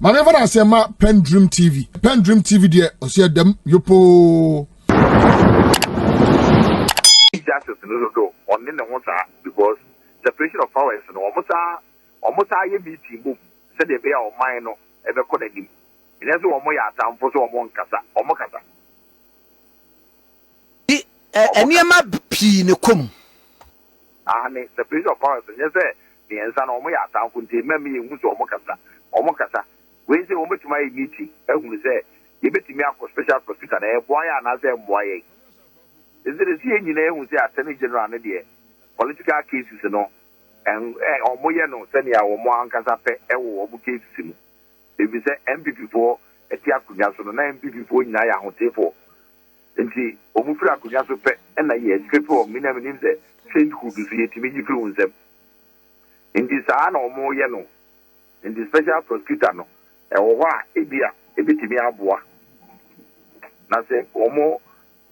Mame fa na se ma PENDREAM TV. PENDREAM TV de o se dem yopo. Justice no on ne ho sa because separation of powers no almost a meeting boom said the be o man no e be ko nadim. Ine so omo ya atamfo so omo nkasa omo kasa. Eniema pii ne kom. Ne separation of powers ne say the ensa no omo ya atamfo nti meme ye hu so omo kasa. We say omo tuma ye meeting ehunu say ye betimi akọ special prosecutor na e boa ya na say boa ye. Is it see nyina ehun say attorney general ne de political cases no and omo ye no say ya omo ankasa pe e wo omo cases mu. If you say NPP for eti akunya so no na NPP for nyina ya hotefo. Nti omo fira akunya so pe e na ye script o mi na mi nim say sainthood so ye timi ji firi unsem. Nti saa na omo ye no nti special prosecutor no e wo a ebia ebetimi aboa. Na say omo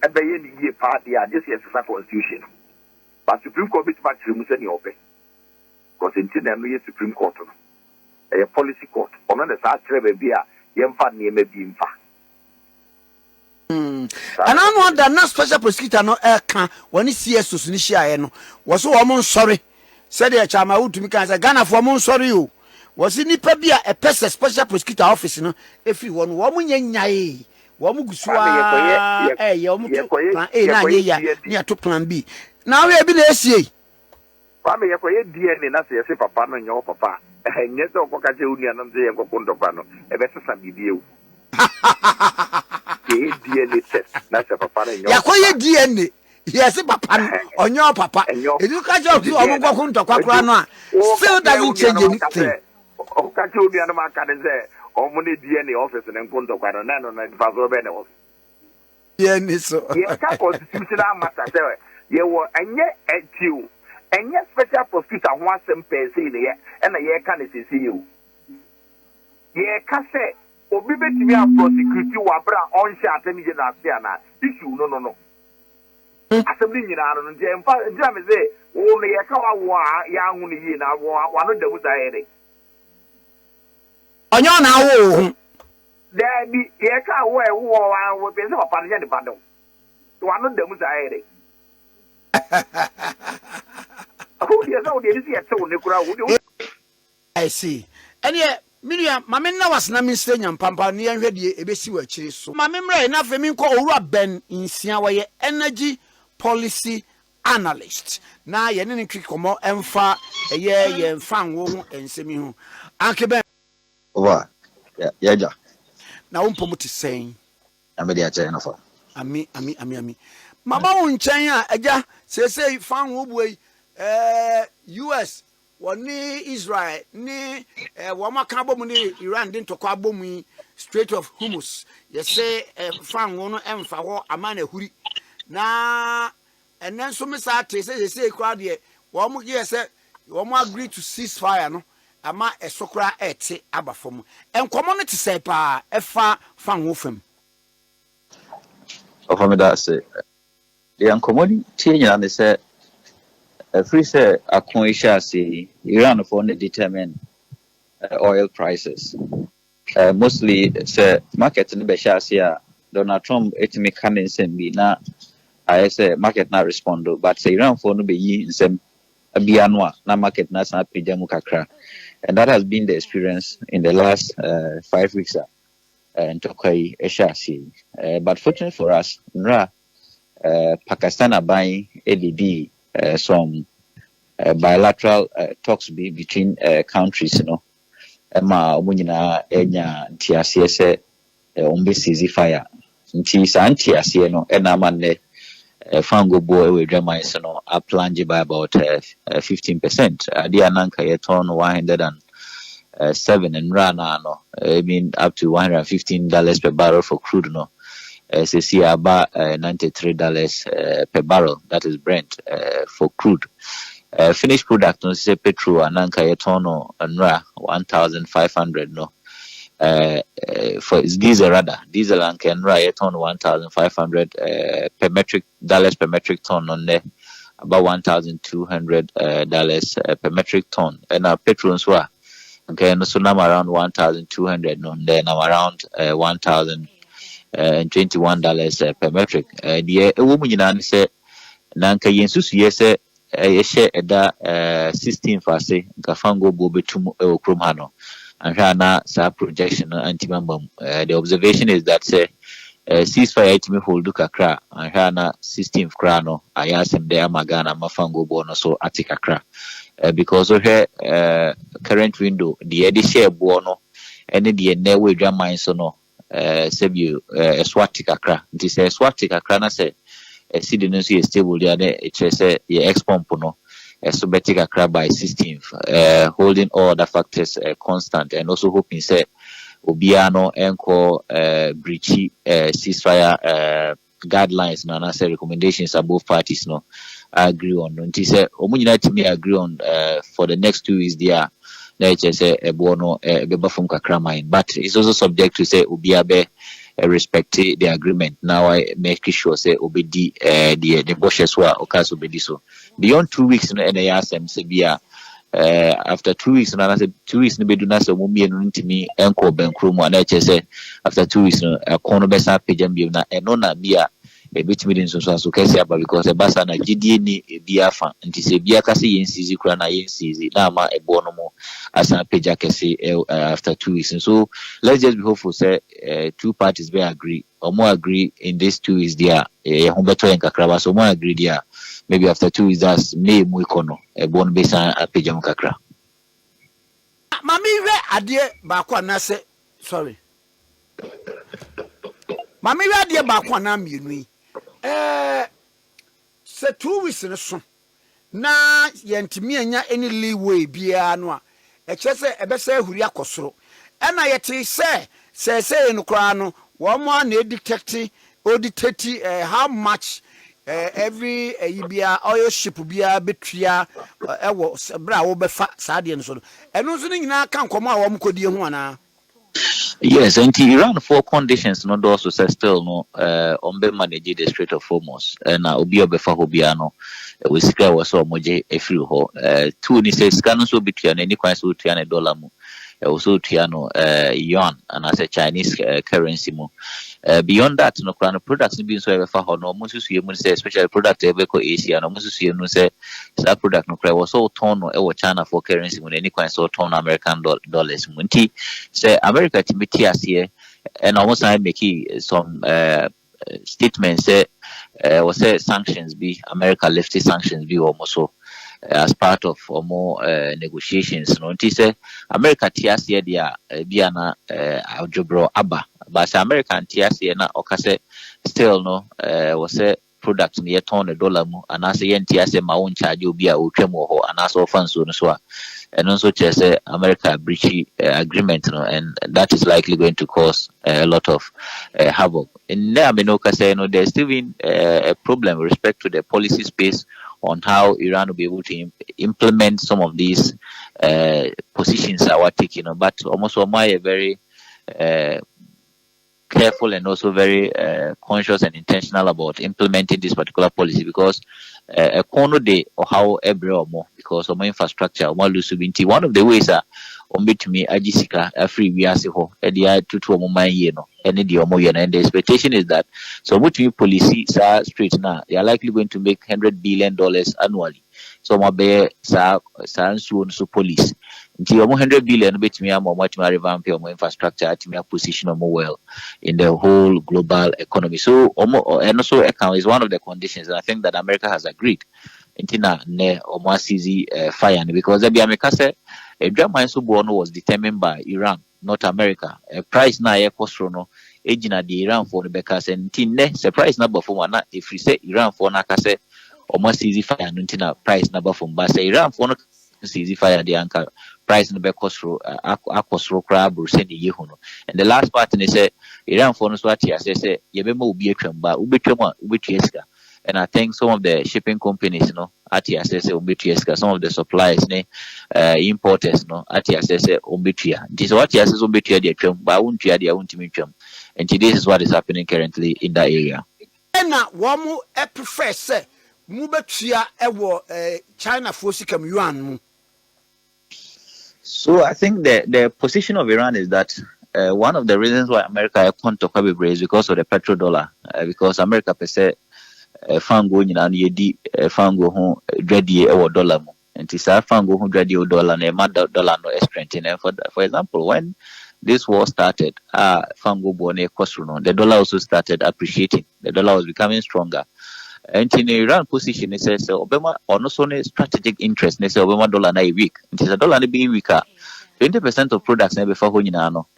ebeye ni ye party a this year's constitution. But Supreme Court bit match remusa ni obe. Because until na no ye Supreme Court no. A policy court. Ono na sa trebe bia yemfa na yeme bi mfa. And I know that na special prosecutor no can when CS so ni hia no. Was so omo sorry. Said the chama wutumi kan say Ghana for omo sorry o. Was nipa bia a person special prosecutor office no efi won wo mo nyanyae. Wamu gusua wamu plan A na ye ya to plan B. Now we be na esie. Wa me ye koye DNA na se papa no nyo papa. Nye se okoka je uni anam se ye kokondo pa no. E be sesa bibie o. Ke DNA test na se papa no nyo. Ya koye DNA. Yes papa no onyo papa. Edu ka je otu omo kokondo kwakura no a. Still doesn't change anything. Okoka je uni anam aka de se omune DNA office na nkondo kwa na na fazo be na office. DNA so. Ye ka constitutional matter say ye wo enye etiu. Enye special prosecutor ho asem pese ne ye na ye ka ne sesi ye o. Ye ka say obi betimi a prosecute wa bra on sha attorney general say na issue no. Asem ni nyina no nje mfa nja me say wo ne ye ka wa ya hu ne yi na wa no da musa ye de. Onyo na wo there be ye ka wo be se papa ne de badon to anu dem za ere ko ye so de si ete wo ne kura wo. I see ene minia mame na wasna min sre nyampampa ne yan hwede ebesi wa kire so mame mra na fe min ko owura ben insia wo ye energy policy analyst na ye ne twi komo emfa ye mfa nwo ho ensemi ho anke ben Obour, yeah. Na umpo muti saying. I'm ready to no for. Ami. Mama unchen a eja say fan wo US woni Israel ni wo maka bom ni Iran din to kwa bom Strait of Hormuz. Ye say fan wo no emfa ho amana huri. Na enen so me sa te say kwa de wo mo ye say wo mo agree to ceasefire no. Ama esokra ete abafom enkomo no te sei pa efa fan wo fam Of me that say the enkomodi tie nyina ne say free say akon isha say Iran for ne determine oil prices mostly say market ne be sha say Donald Trump etimi kan nsem bi na I say market na respond but say Iran for no be yi nsem abianwa na market na san pejamu kakra. And that has been the experience in the last 5 weeks in Tokai Eshasi. But fortunately for us, Pakistan are buying ADB some bilateral talks between countries, you know. Emma Munina Enya Tiasiese Umbesi fire. Ntis Antiasie no Enamane Fango boy with Jamaica no are plunged by about 15%. Diananka yeton 107 and rana no. I mean up to $115 per barrel for crude no. See about $93 per barrel. That is Brent for crude. Finished product no say petrol ananka yeton no and 1,500 no. For diesel rather diesel and can ride on 1,500 per metric ton on there about $1,200 per metric ton and our petrol as well Okay, no, so now around 1,200, no, then I'm around $1,021 per metric. The woman in say, Nanka Yensus, yes, a share at that 16 fase, Gafango Bobitum Krumano, and Hana sa projection anti-mambum. The observation is that say, ceasefire to me hold Kakra, and Hana 16th crano, I asked him there Magana Mafango Bono so Atikakra. Because of her current window, the eddy share buono, and the never drama so no, Sebu, a swatikakra. This a swatikakra, I say, a citizency is stable, the other, it's a expompono, a subetikakra by 16th, holding all the factors constant, and also hoping, say, Obiano, Enco, breachy, ceasefire, guidelines, and I say recommendations of both parties, no. Agree on. And he said, Omunina me agree on for the next 2 weeks there. Let's say a bono beba from Kakramine. But it's also subject to say Ubiabe respect the agreement. Now I make sure say obedi the bosses were occurs obedi so. Beyond 2 weeks no and I ask them Sebia after 2 weeks and I said 2 weeks no be do na so mumbi and ntimi enko benkromo and I say after 2 weeks no a kono besa pejam bi na eno na bia a bit million so kasi aba because a basa na GDA ni biafa nti se bia kasi yen sizi kura na yen sizi na ma e bono mo asa peja kasi after 2 weeks. And so let's just be hopeful say two parties will agree or more agree in these 2 weeks there humbeto en kakra so more agree there maybe after 2 weeks that's may mu ikono e bono besa peja mu kakra. Mami we adie ba kwa na se sorry Mami we adie ba kwa na mienu yi se 2 weeks ne so na yentimi anya any leeway bia no a ekese ebese ahuri akosoro ena yete se no kra no wo mo na detect how much every bia oil ship bia betua ewo bra wo befa saade no so eno so nyina kan komo a wo mkodie ho ana. Yes, and Iran for conditions not also say still no ombe manage the Strait of Hormuz and obi obefa hobiano we sika was so moje efiri ho two ni say scan so between any kwan so $200 mu also tiano yuan and as a Chinese currency mu beyond that no plan products being so ever ho no mo susu mu say especially product ever ko Asia no mo susu no say that product no was so turn no e China for currency mu any kwan so turn American dollars mu nti say America timiti here and almost I make some statements say was say sanctions be America lifted sanctions be almost so as part of more negotiations no nti say America tias here dia biana aljobro aba but American tias here na okase still no was say product near $1 mu and as yen tias ma won charge obi a otwam ho and as ofan so no so and also just America breach agreement no and that is likely going to cause a lot of havoc in there. Say no there's still been a problem with respect to the policy space on how Iran will be able to implement some of these positions that were taken, but almost a very careful and also very conscious and intentional about implementing this particular policy because a corner day or how every or more because of my infrastructure one of the ways are to me ajisika free we are ho and the to my year no and the expectation is that so what you policy straight now they are likely going to make $100 billion annually so my bear so police until $100 billion bet me much more revamp your infrastructure to me position more well in the whole global economy so and also account is one of the conditions and I think that America has agreed intina ne omasizi fire because the America said a drama so born was determined by Iran not America a price na e cost no ejina the Iran for the because and ne surprise number for one if we say Iran for na kase omasizi fire intina price number from ba say Iran for no easy fire the anchor price no be cost ro akosro crab or send ye ho no and the last part they say Iran for no so ati say ye be ma obi atwam ba ubetwam a ubetwesika. And I think some of the shipping companies, at UMBTS, some of the suppliers, importers, at UMBTS. This is what UMBTS UMBTS, but I won't hear the UMBTS. And this is what is happening currently in that area. And now, one more prefer say, Mubetia ewo China for sikam yuan. So I think the position of Iran is that one of the reasons why America can't talk about is because of the petrodollar. Because America per se fango nyina no yedi fango ho dwadie e dollar mu. Nti sa fango ho dwadie o dollar na ma dollar no strengthen. For example, when this war started, fango bone kosru no, the dollar also started appreciating. The dollar was becoming stronger. And in Iran position, it says Obama or no so strategic interest. They say Obama dollar na weak. It is a dollar na being weaker. 20% of products na before ho nyina no.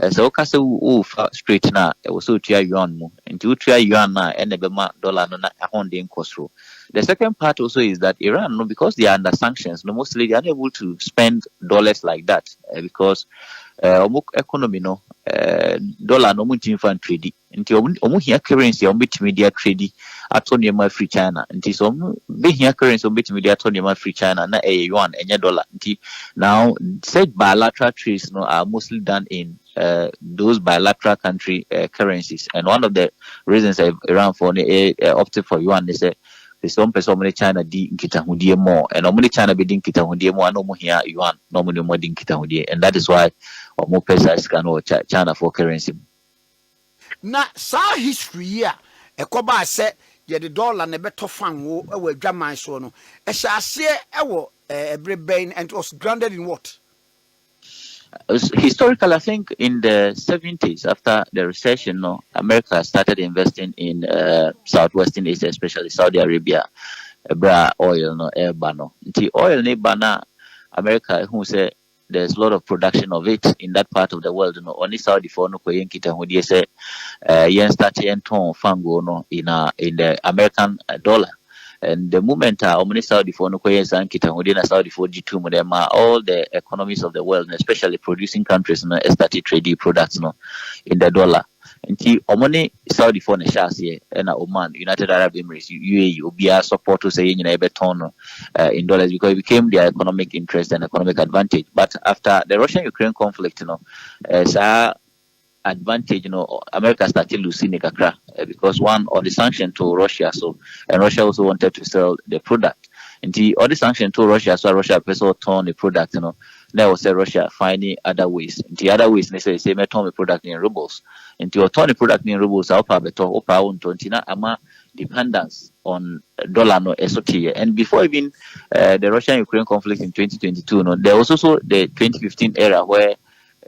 So kase wo straight na e so tua yuan mu. Nti tua yuan na e na bema dollar no na ahonde nkosro. The second part also is that Iran, no, because they are under sanctions, no, mostly they are unable to spend dollars like that because economy no dollar no much infan trade. Nti omu here currency on bit media trade atonium free China. Nti so be here currency on bit media atonium free China na yuan enya dollar. Nti now said bilateral trades no are mostly done in those bilateral country currencies, and one of the reasons Iran for opted for yuan is that some person many China di nkitahudie more, and normally China be di nkitahudie more, no more here yuan, normally more di nkitahudie, and that is why more pesos can China for currency. Na sa history ya ekoba se ye the dollar na beto fan wo e dwaman so no e hyase e wo everything, and it was grounded in what? Historically, I think in the 70s, after the recession, no, America started investing in Southwestern Asia, especially Saudi Arabia, oil, no, no. The oil, no, America, who say there's a lot of production of it in that part of the world, no, only Saudi for no kita who they say, yen start yen ton fango, no, in the American dollar. And the moment Omni Saudi for Nukoyes and Kita Saudi for G2 Modema, all the economies of the world, and especially producing countries, no, started trading products no in the dollar. And Omni Saudi for Nashasi and Oman, United Arab Emirates, UAE, Obia support to say in Beton in dollars because it became their economic interest and economic advantage. But after the Russian-Ukraine conflict, you know, advantage, you know, America started losing kakra because one of the sanction to Russia, so and Russia also wanted to sell the product. And the other sanction to Russia, so Russia also turn the product, you know. There was Russia finding other ways. And the other ways they say me turn the product in rubles. And to turn the product in rubles, our ama dependence on dollar no SOT. And before even the Russian-Ukraine conflict in 2022, no, there was also the 2015 era where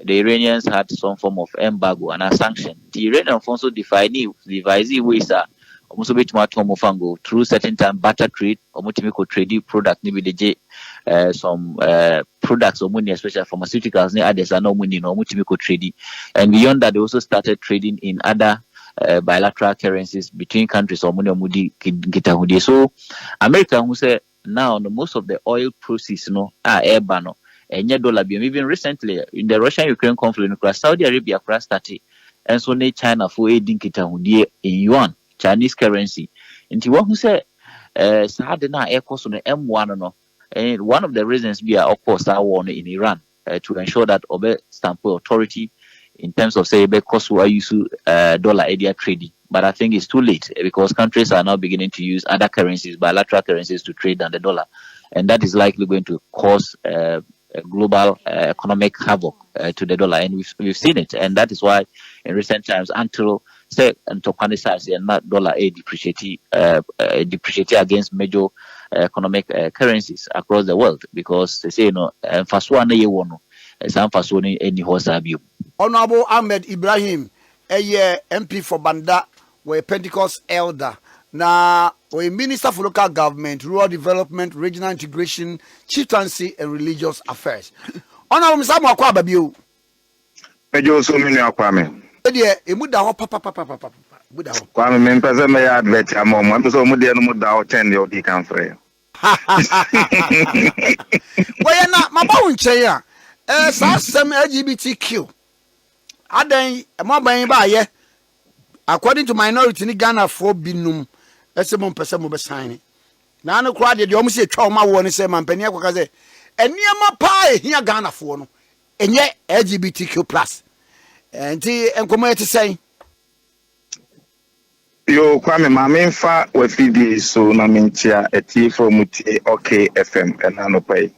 the Iranians had some form of embargo and a sanction. The Iranians also devised ways almost a bit more tomofango through certain time barter trade, almost trade product, maybe some products or money, especially pharmaceuticals, others are no money, no multiple trading. And beyond that, they also started trading in other bilateral currencies between countries or money. So America who say now most of the oil proceeds are airborne. And dollar even recently in the Russian-Ukraine conflict, Saudi Arabia started, and so China for aiding in yuan, Chinese currency. And one who said, Sahadena air cost on the M1 no, and one of the reasons we are of course our war in Iran to ensure that Obour standpoint authority in terms of say cost who are used to dollar area trading. But I think it's too late because countries are now beginning to use other currencies, bilateral currencies to trade than the dollar, and that is likely going to cause global economic havoc to the dollar, and we've seen it, and that is why in recent times until say and not dollar depreciating against major economic currencies across the world because they say Honorable Ahmed Ibrahim, a MP for Banda, were Pentecost elder. Now, we Minister for Local Government, Rural Development, Regional Integration, Chieftaincy, and Religious Affairs. Honorable Mr. Mwakwababiu. Pejo so many akwame. Edia, emuda ho papa. Kwame me mpese me ya advert amom. Mpese omude no muda ho 10 de odi kan frɛ. Well, na maba wonche ya. Sa sem LGBTQ. Adan mo ban ba ye. According to minority ni Ghana for binum. Ese mo mpese mo be sign. Na no kra de o mo se twa o ma wo ni se mampani akwaka se eniema pa ehia Ghana for no enye LGBTQ+. Enti enkomo eti say Yo kwame ma memfa wa fidi so na mentia eti from mutie okay FM and anopai.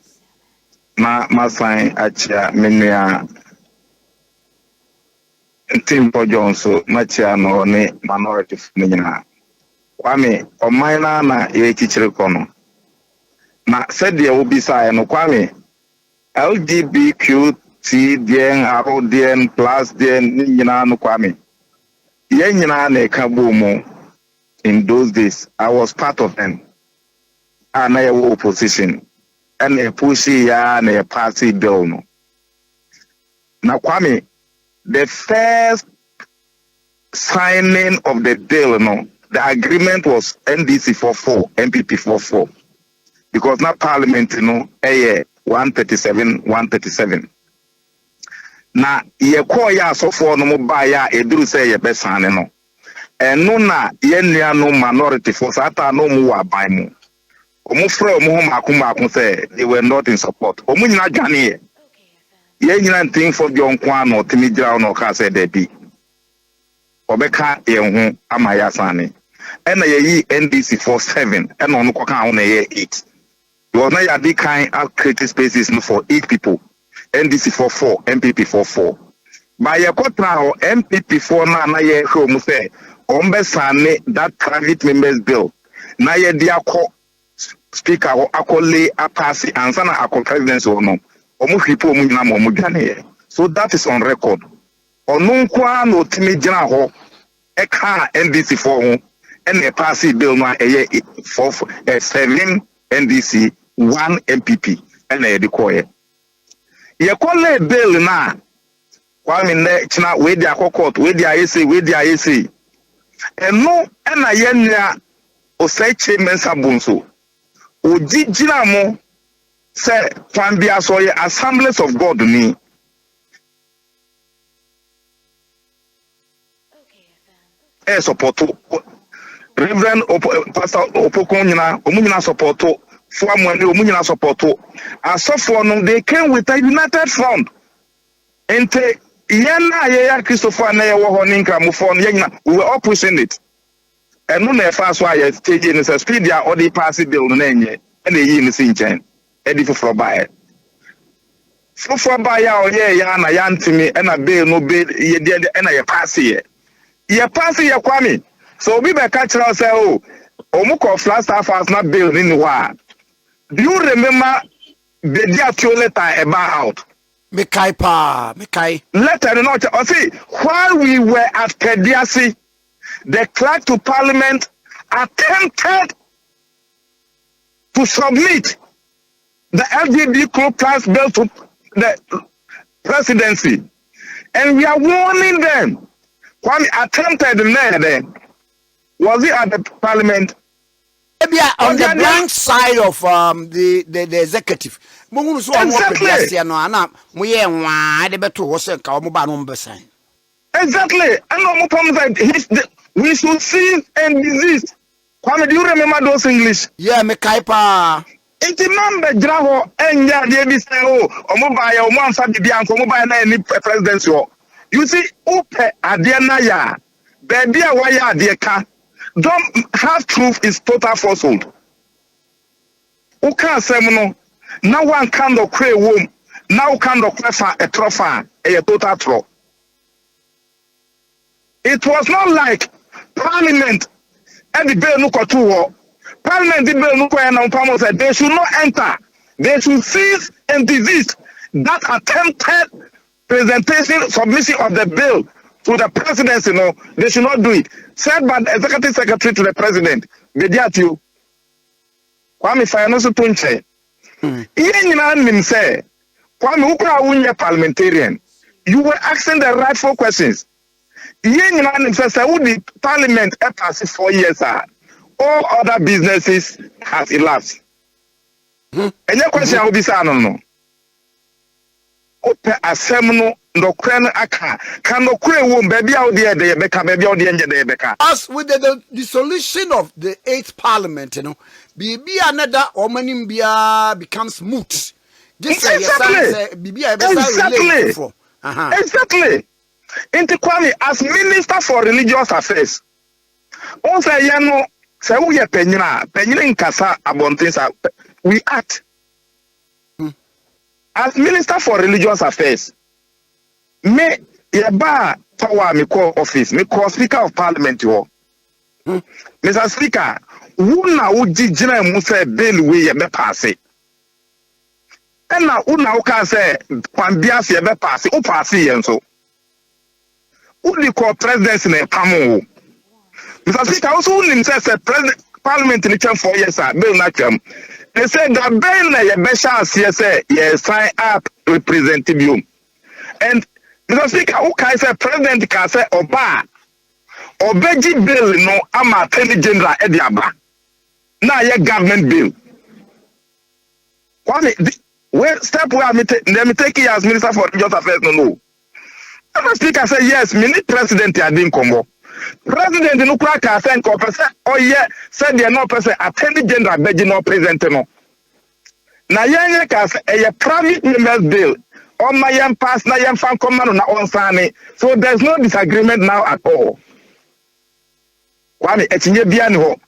na masan achia menua Tim Johnson machia no ne minority nyina Kwame omaina na ye chichire kono na said ye will be say no Kwame LGBTQ DN RODN plus DN nyina no Kwame ye nyina na ekabo mu in those days I was part of them and I was opposition and a pushy ya and a party bill no na Kwame the first signing of the bill no the agreement was NDC 44 NPP 44 because now parliament no 137 na ye call ya so for no ba ya eduru say ye besane no eno na ye nua no minority for sata no mu wa ban mu omu frɛ omu ho maako say they were not in support omu nyina dwane ye nyina ntin for bi onko ano timi gira no ka say there be obeka ye ho ama ya sane ena ye yi NDC 47 ena ono koka ho na ye 8 you was na ya di kind of creative spaces no for 8 people NDC 44 MPP 44 by ye kotra ho MPP 4 na ye hwe mu say ombe sane that private members bill na ye di akọ speaker ho akọle apasi ansa na akọ presidency ho no omu hwipo omu nyina mo dwane so that is on record onu nkwa na otimi gina ho eka NDC 4 ho and pass bill no eye 7 NDC 1 MPP and e de koye ye kolle bill na Kwame ne china we di akokot we di ayese eno na ye nua osaiche mensa bunso ojijira mo se twambia so ye Assemblies of God ni supporto Reverend Pastor Opokon nyina omu nyina supporto Fuamwende omu nyina supporto asofo no they came with a united front ente yena ye Christopher na ye wo ho ni nkramofo no nyina we were all pushing it eno na efa so aye stage ni say speed ya odi pass bill no enye na yi ni sinchen edi foforo bae ya oye ya na ya ntimi na bill no bill ye de na ye pass ye Kwame so obi be catch us say oh omuko flat staff house na bill ni wa do you remember the day letter about Mekai letter not see while we were at Kediasi the clerk to parliament attempted to submit the LGBT class bill to the presidency and we are warning them. Kwame attempted there. Was it at the parliament? Maybe on the blank side of the executive. Exactly. Exactly. We should see and desist. Kwame, do you remember those English? Yeah, me kaipa. It remember Draho and Yadi say, oh, Omobaya, Omanfa Bibian, Omobaya, any presidency. You see, Ope Adianaya, baby, why are they can don't have truth is total falsehood. Uka semono, now one kind of cray womb, now kind of prefer a trophy, a total throw. It was not like Parliament and the bill no kotu. Parliament the bill no koya said they should not enter. They should cease and desist that attempted presentation, submission of the bill to the presidency, no, they should not do it. Said by the executive secretary to the president, Bediatio, Kwame Financial Punche. Yen say, Kwame Ukra Unya parliamentarian, you were asking the rightful questions. Yen says, the parliament passed 4 years, all other businesses has elapsed. And your question will be no. Ope asemno ndokran aka kan dokre wom baby out there de beka baby out there de beka as with the dissolution of the 8th parliament, you know, bibi another omanim bia becomes moot. Just say yes, bibi exactly. Exactly. Into Kwame as minister for religious affairs. On say yano say we penyina nkasa abontensa we act. as Minister for Religious Affairs, me yeba power me call office, me call Speaker of Parliament yo. Mr. Speaker, una uji jina mu say bill we yebe pass it. Na una uka say kwambia se yebe pass it, o pass yen so. Uli call presidency na pamo. Mr. Speaker, also unim say president Parliament in 4 years bill na twam. They said that bill na yebe chance say ye sign up representative. And Mr. Speaker, who can say president can say Obour Obeji bill no ama attorney general ediaba. Na ye government bill. Where step where me take it as Minister for Religious Affairs no. Mr. Speaker say yes, me need president ya din kombo. President no kwa ka say ko person oh yeah said they no person attorney general beji no present no. Na ye ka say a private members bill. On my young pass na young fan command na on sane. So there's no disagreement now at all. Kwame etinye bia ni ho.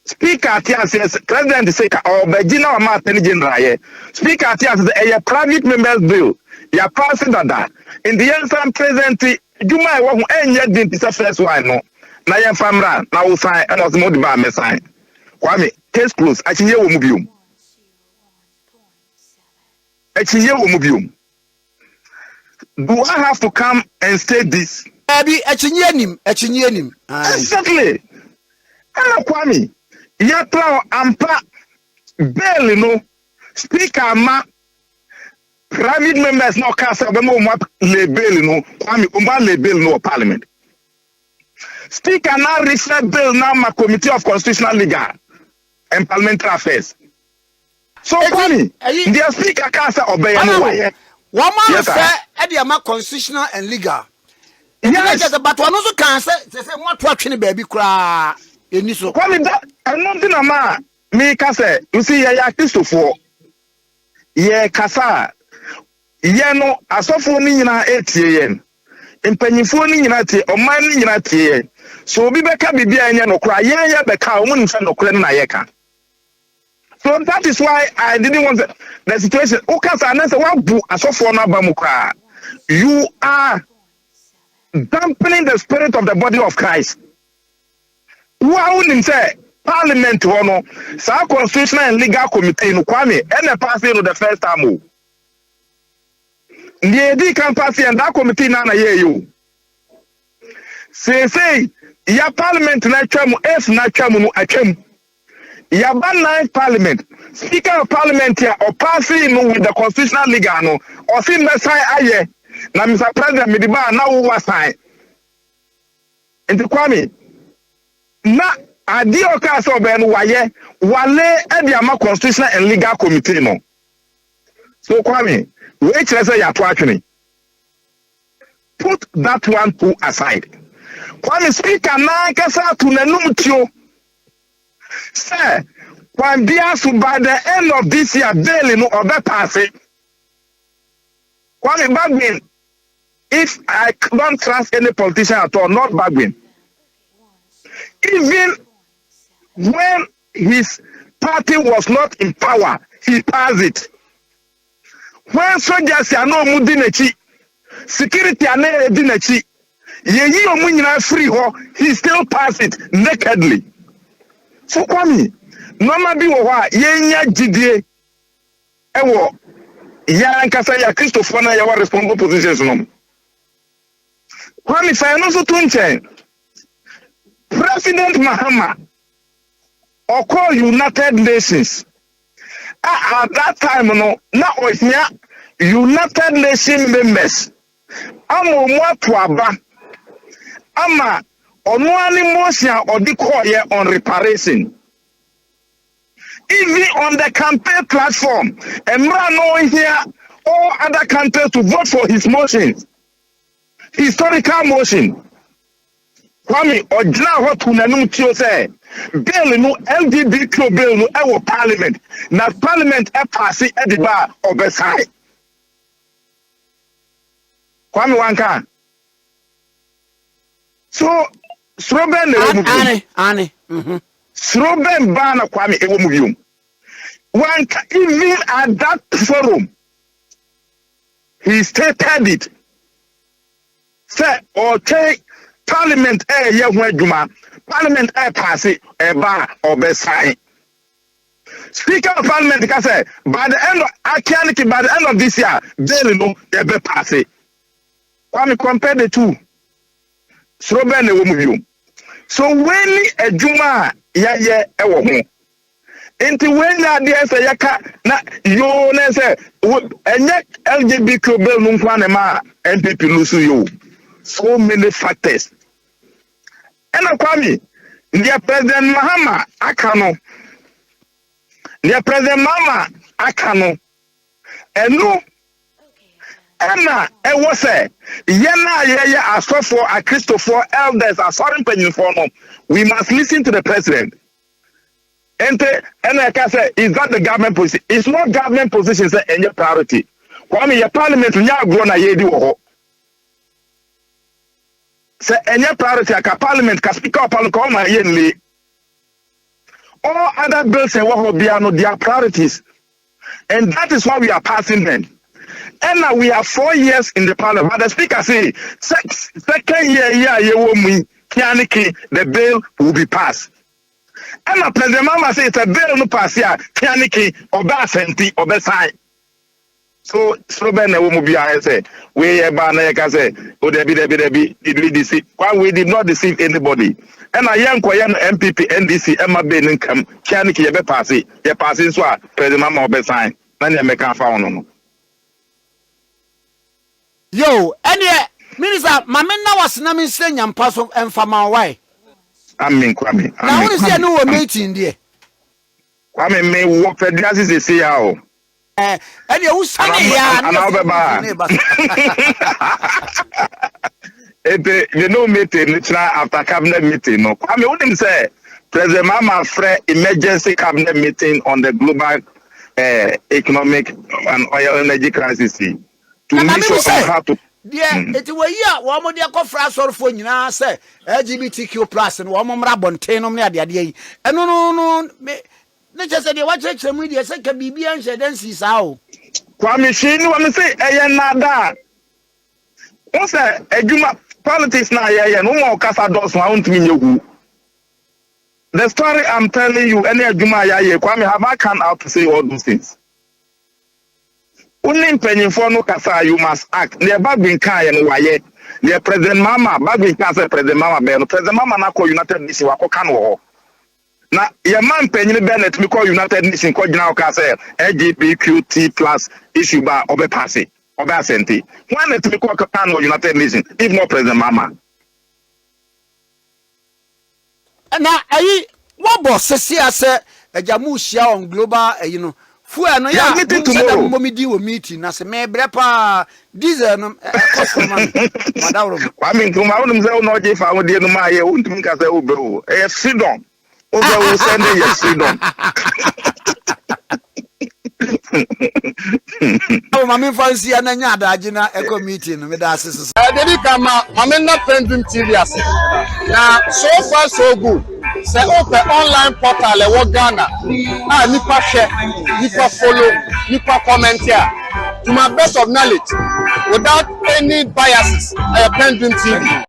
Speaker tia says president say ka obegina o ma attorney general ye. Speaker tia says a private members bill. Ya passing that. In the end some present juma e wo enye din ti first one no. Na young famra na wo sign and was more the ba me sign. Kwame case close. Atinye wo mu biom. Atinye wo mu biom. Do I have to come and state this? Exactly. Kwame, ya plan ampa bail no speaker ma private members no cast be mo le bail no Kwame le bail no parliament. Speaker now refer bill now ma committee of constitutional legal and parliamentary affairs. So Kwame, the speaker cast obey no. One man say Ediama constitutional and legal. Yes, but one also can say what watching baby cry. So Kwame that I don't think ama me ka say you see ya Christopher ye kasa ye no asofo ni nyina etie ye mpanyimfo ni nyina tie oman ni nyina tie so obi beka bibia anya no kra ye beka o mu nfa no kra na ye ka. So that is why I didn't want the situation. You are dampening the spirit of the body of Christ. Who are say Parliament one, sa Constitutional and Legal Committee no Kwame, and passing the first time. The can pass and that committee na hear you. Say ya Parliament na twam if na twam no atwam. Yaban 9th Parliament, Speaker of Parliament here, or passing with the constitutional legal no, or see the sign aye. Now, Mr. President, Midiba now was sign. And to Kwame, na adio kaso ben waye wale ediama constitutional and legal committee no. So Kwame, wait let's say you put that one to aside. Kwame Speaker na kasa to nanum tio. Sir, by the end of this year, daily no other passing. Bargain. If I don't trust any politician at all, not bargain. Even when his party was not in power, he passed it. When soldiers are no mudinechi, security are no mudinechi, ye omunyina free ho, he still passed it nakedly. So Kwame, normal bi wo ha yenya gidie ewo ya nkasa ya Christopher na ya responsible positions no. Kwame fa no so tunchen. President Mahama or United Nations. At that time no na ohia United Nations members. Amo mo to aba. Ama Onuani motion or the call on reparation. Even on the campaign platform, and no here all other countries to vote for his motions. Historical motion. Kwame Ojna what Tunanum Tio say, bill no LGBT bill no our parliament. Now parliament a passing at the bar of the side. Kwame Wanka. So Sroben Anne. Sroben Bana Kwame Ewomubium. One even at that forum, he stated it. Say, or take Parliament ye juma, Parliament pass it, bar or sign. Speaker of Parliament can say, by the end of this year, they know they pass it. When we compare the two, so when a juma ya ewo ho. Inti when there say yaka na yo na say enye LGBT bill no kwa na ma NPP lusu yo. So many factors. And Kwame, the President Mahama Akano. The President Mama Akano. And no, Anna, and was say, Yena, as for a Christopher elders, as foreign pension for no, we must listen to the president. And I can say, is that the government position? It's not government position, say, any priority. Kwame, your parliament, you are grown a year. Say any priority a parliament can speak up on my yearly. All other bills say what will be their priorities. And that is why we are passing them. And now we have 4 years in the parliament. But the speaker say second year the bill will be passed. And now President Mama say it's a bill no pass here, Kianiki, Oba senti, Oba sign. So Ben will be say we say did we deceive? Why we did not deceive anybody. And I am NPP NDC Emma Ben come Kianiki be pass it. Ye passing so President Mama be sign. Then you make a found. Yo, any minister, my men now was namin saying and pass of and from our way. I mean Kwame. Now what is there no meeting there? Kwame may work for the say how. And you say you know meeting after cabinet meeting. No, I mean, wouldn't say President Mama Fred emergency cabinet meeting on the global economic and oil energy crisis to make sure how to. Yeah, it was here. One more dear conference for you now say LGBTQ plus and one more rabontain on the idea. And no. Not just say what church media say can be and then see how. Kwame Shinu, I say, nada. What's that? Juma politics now, no more Casa Dos, won't mean you. The story I'm telling you, any Juma, Kwame, have I come out to say all those things? Only penny for no Casa, you must act. Near Bagbin Kai and Waye, near President Mama, Bagbin Casa, President Mama, President Mama, Nako United Nation, Wakokano. Na your man penny Bennett because United Nations called now say LGBTQ plus issue by Obour passing Obour senti. When it be called Capano United Nations, if not President Mama. Now what boss says a Jamusia on global fu no ya meeting tomorrow. Meeting na se me brepa diesel customer madawro. I mean tomorrow no say no je fa wode no ma ye untumi ka say Obour. Freedom. Obour will send you freedom. Oh, my fancy and Yada eco meeting with us. Dedi kama mamena PENDREAM TV ase. Na so far so good. Say open online portal e wo Ghana. Nipa share, nipa follow, nipa comment here. To my best of knowledge, without any biases, PENDREAM TV.